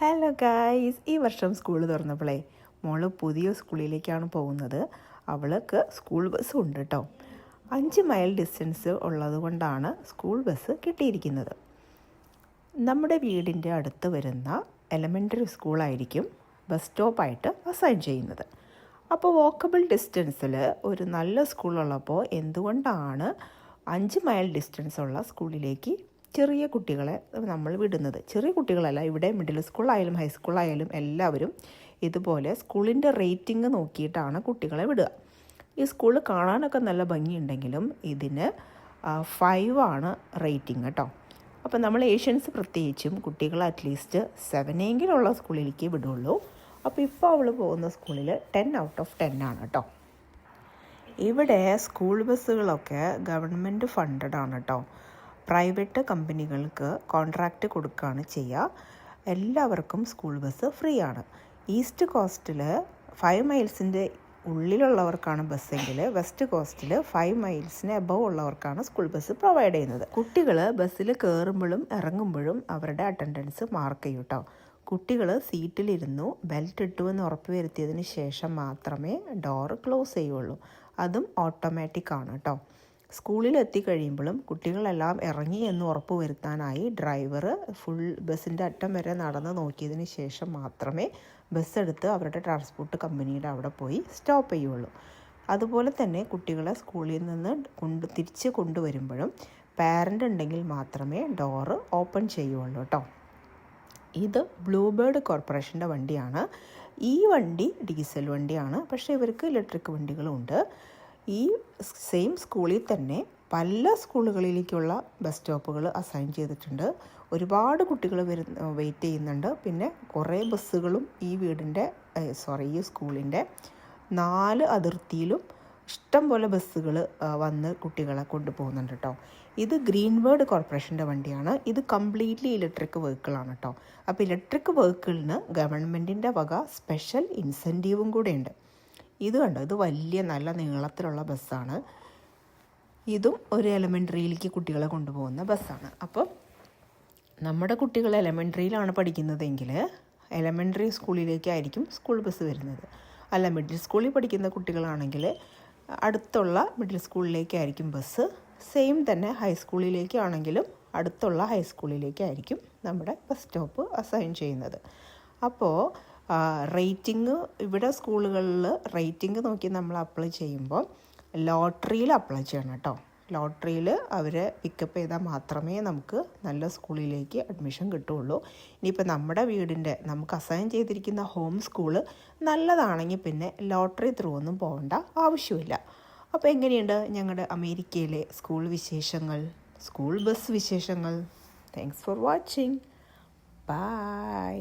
Hello guys, ഈ വർഷം school തുറന്നപ്പോഴേ മോള് പുതിയ സ്കൂളിലേക്കാണ് പോകുന്നത്. അവൾക്ക് സ്കൂൾ ബസ് ഉണ്ട് കേട്ടോ. 5 മൈൽ ഡിസ്റ്റൻസ് ഉള്ളത് കൊണ്ടാണ് സ്കൂൾ ബസ് കിട്ടിയിരിക്കുന്നത്. നമ്മുടെ വീടിൻ്റെ അടുത്ത് വരുന്ന എലമെൻ്ററി സ്കൂളായിരിക്കും ബസ് സ്റ്റോപ്പായിട്ട് അസൈൻ ചെയ്യുന്നത്. അപ്പോൾ വോക്കബിൾ ഡിസ്റ്റൻസിൽ ഒരു നല്ല സ്കൂളുള്ളപ്പോൾ എന്തുകൊണ്ടാണ് 5 മൈൽ ഡിസ്റ്റൻസ് ഉള്ള സ്കൂളിലേക്ക് ചെറിയ കുട്ടികളെ നമ്മൾ വിടുന്നത്? ചെറിയ കുട്ടികളല്ല, ഇവിടെ മിഡിൽ സ്കൂളായാലും ഹൈസ്കൂളായാലും എല്ലാവരും ഇതുപോലെ സ്കൂളിൻ്റെ റേറ്റിംഗ് നോക്കിയിട്ടാണ് കുട്ടികളെ വിടുക. ഈ സ്കൂൾ കാണാനൊക്കെ നല്ല ഭംഗിയുണ്ടെങ്കിലും ഇതിന് 5 ആണ് റേറ്റിംഗ് കേട്ടോ. അപ്പോൾ നമ്മൾ ഏഷ്യൻസ് പ്രത്യേകിച്ചും കുട്ടികൾ അറ്റ്ലീസ്റ്റ് 7 ഉള്ള സ്കൂളിലേക്ക് വിടുള്ളൂ. അപ്പോൾ ഇപ്പോൾ അവൾ പോകുന്ന സ്കൂളിൽ 10 ഔട്ട് ഓഫ് 10 ആണ് കേട്ടോ. ഇവിടെ സ്കൂൾ ബസ്സുകളൊക്കെ ഗവൺമെൻറ് ഫണ്ടഡ് ആണ് കേട്ടോ. പ്രൈവറ്റ് കമ്പനികൾക്ക് കോൺട്രാക്റ്റ് കൊടുക്കുകയാണ് ചെയ്യുക. എല്ലാവർക്കും സ്കൂൾ ബസ് ഫ്രീ ആണ്. ഈസ്റ്റ് കോസ്റ്റിൽ 5 മൈൽസിൻ്റെ ഉള്ളിലുള്ളവർക്കാണ് ബസ്സെങ്കിൽ വെസ്റ്റ് കോസ്റ്റിൽ 5 മൈൽസിന് എബവ് ഉള്ളവർക്കാണ് സ്കൂൾ ബസ് പ്രൊവൈഡ് ചെയ്യുന്നത്. കുട്ടികൾ ബസ്സിൽ കയറുമ്പോഴും ഇറങ്ങുമ്പോഴും അവരുടെ അറ്റൻഡൻസ് മാർക്ക് ചെയ്യും കേട്ടോ. കുട്ടികൾ സീറ്റിലിരുന്നു ബെൽറ്റ് ഇട്ടുവെന്ന് ഉറപ്പ് വരുത്തിയതിന് ശേഷം മാത്രമേ ഡോറ് ക്ലോസ് ചെയ്യുള്ളൂ. അതും ഓട്ടോമാറ്റിക് ആണ് കേട്ടോ. സ്കൂളിൽ എത്തിക്കഴിയുമ്പോഴും കുട്ടികളെല്ലാം ഇറങ്ങി എന്ന് ഉറപ്പ് വരുത്താനായി ഡ്രൈവർ ഫുൾ ബസ്സിൻ്റെ അറ്റം വരെ നടന്ന് നോക്കിയതിന് ശേഷം മാത്രമേ ബസ് എടുത്ത് അവരുടെ ട്രാൻസ്പോർട്ട് കമ്പനിയുടെ അവിടെ പോയി സ്റ്റോപ്പ് ചെയ്യുള്ളൂ. അതുപോലെ തന്നെ കുട്ടികളെ സ്കൂളിൽ നിന്ന് തിരിച്ച് കൊണ്ടുവരുമ്പോഴും പാരൻ്റ് ഉണ്ടെങ്കിൽ മാത്രമേ ഡോറ് ഓപ്പൺ ചെയ്യുള്ളൂ കേട്ടോ. ഇത് ബ്ലൂബേർഡ് കോർപ്പറേഷൻ്റെ വണ്ടിയാണ്. ഈ വണ്ടി ഡീസൽ വണ്ടിയാണ്, പക്ഷേ ഇവർക്ക് ഇലക്ട്രിക് വണ്ടികളുമുണ്ട്. ഈ സെയിം സ്കൂളിൽ തന്നെ പല സ്കൂളുകളിലേക്കുള്ള ബസ് സ്റ്റോപ്പുകൾ അസൈൻ ചെയ്തിട്ടുണ്ട്. ഒരുപാട് കുട്ടികൾ വെയിറ്റ് ചെയ്യുന്നുണ്ട്. പിന്നെ കുറേ ബസ്സുകളും ഈ ഈ സ്കൂളിൻ്റെ 4 അതിർത്തിയിലും ഇഷ്ടം പോലെ ബസ്സുകൾ വന്ന് കുട്ടികളെ കൊണ്ടുപോകുന്നുണ്ട് കേട്ടോ. ഇത് ഗ്രീൻബേർഡ് കോർപ്പറേഷൻ്റെ വണ്ടിയാണ്. ഇത് കംപ്ലീറ്റ്ലി ഇലക്ട്രിക് വെഹിക്കിളാണ് കേട്ടോ. അപ്പോൾ ഇലക്ട്രിക് വെഹിക്കിളിന് ഗവൺമെൻറ്റിൻ്റെ വക സ്പെഷ്യൽ ഇൻസെൻറ്റീവും കൂടെ ഉണ്ട്. ഇത് കണ്ടോ, ഇത് വലിയ നല്ല നീളത്തിലുള്ള ബസ്സാണ്. ഇതും ഒരു എലമെൻ്ററിയിലേക്ക് കുട്ടികളെ കൊണ്ടുപോകുന്ന ബസ്സാണ്. അപ്പോൾ നമ്മുടെ കുട്ടികൾ എലമെൻ്ററിയിലാണ് പഠിക്കുന്നതെങ്കിൽ എലമെൻ്ററി സ്കൂളിലേക്കായിരിക്കും സ്കൂൾ ബസ് വരുന്നത്. അല്ല, മിഡിൽ സ്കൂളിൽ പഠിക്കുന്ന കുട്ടികളാണെങ്കിൽ അടുത്തുള്ള മിഡിൽ സ്കൂളിലേക്കായിരിക്കും ബസ്. സെയിം തന്നെ ഹൈസ്കൂളിലേക്കാണെങ്കിലും അടുത്തുള്ള ഹൈസ്കൂളിലേക്കായിരിക്കും നമ്മുടെ ബസ് സ്റ്റോപ്പ് അസൈൻ ചെയ്യുന്നത്. അപ്പോൾ റേറ്റിംഗ് ഇവിടെ സ്കൂളുകളിൽ റേറ്റിംഗ് നോക്കി നമ്മൾ അപ്ലൈ ചെയ്യുമ്പോൾ ലോട്ടറിയിൽ അപ്ലൈ ചെയ്യണം കേട്ടോ. ലോട്ടറിയിൽ അവരെ പിക്കപ്പ് ചെയ്താൽ മാത്രമേ നമുക്ക് നല്ല സ്കൂളിലേക്ക് അഡ്മിഷൻ കിട്ടുകയുള്ളൂ. ഇനിയിപ്പോൾ നമ്മുടെ വീടിൻ്റെ നമുക്ക് അസൈൻ ചെയ്തിരിക്കുന്ന ഹോം സ്കൂള് നല്ലതാണെങ്കിൽ പിന്നെ ലോട്ടറി ത്രൂ ഒന്നും പോകേണ്ട ആവശ്യമില്ല. അപ്പോൾ എങ്ങനെയുണ്ട് ഞങ്ങളുടെ അമേരിക്കയിലെ സ്കൂൾ വിശേഷങ്ങൾ, സ്കൂൾ ബസ് വിശേഷങ്ങൾ? Thanks for watching. ബൈ.